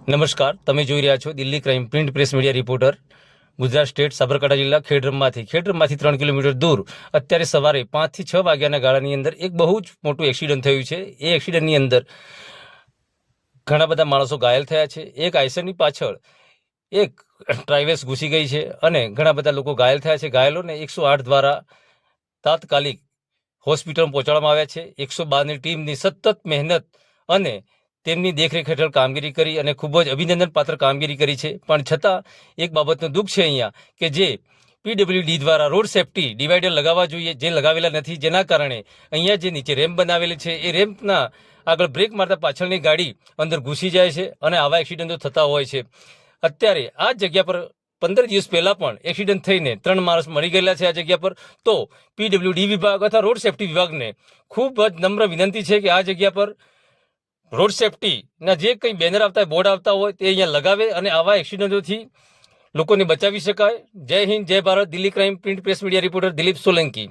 નમસ્કાર, તમે જોઈ રહ્યા છો Delhi crime print press media reporter. Gujarat state Sabarkantha જિલ્લા ખેડબ્રહ્માથી 3 કિલોમીટર દૂર અત્યારે સવારે 5 થી 6 વાગ્યાના ગાળાની અંદર એક બહુ જ મોટું એક્સિડન્ટ થયું છે. એ એક્સિડન્ટની અંદર ઘણા બધા માણસો ઘાયલ થયા છે. એક આઈસરની પાછળ એક ટ્રાઇવેસ ઘૂસી ગઈ છે અને ઘણા બધા લોકો ઘાયલ થયા છે. ઘાયલોને 108 દ્વારા તાત્કાલિક હોસ્પિટલમાં પહોંચાડવામાં આવ્યા છે. 112ની ટીમની સતત મહેનત અને તેમની દેખરેખ હેઠળ કામગીરી કરી અને ખૂબ જ અભિનંદનપાત્ર કામગીરી કરી છે. પણ છતાં એક બાબતનું દુઃખ છે અહીંયા કે જે પીડબ્લ્યુડી દ્વારા રોડ સેફ્ટી ડિવાઈડર લગાવવા જોઈએ, જે લગાવેલા નથી, જેના કારણે અહીંયા જે નીચે રેમ્પ બનાવેલી છે એ રેમ્પના આગળ બ્રેક મારતા પાછળની ગાડી અંદર ઘૂસી જાય છે અને આવા એક્સિડન્ટો થતા હોય છે. અત્યારે આ જગ્યા પર 15 દિવસ પહેલાં પણ એક્સિડન્ટ થઈને 3 માણસ મરી ગયેલા છે આ જગ્યા પર. તો પીડબ્લ્યુડી વિભાગ અથવા રોડ સેફ્ટી વિભાગને ખૂબ જ નમ્ર વિનંતી છે કે આ જગ્યા પર રોડ સેફ્ટીના જે કંઈ બેનર આવતા હોય, બોર્ડ આવતા હોય તે અહીંયા લગાવે અને આવા એક્સિડન્ટોથી લોકોને બચાવી શકાય. જય હિન્દ, જય Bharat. Delhi crime print press media reporter Dilip Solanki.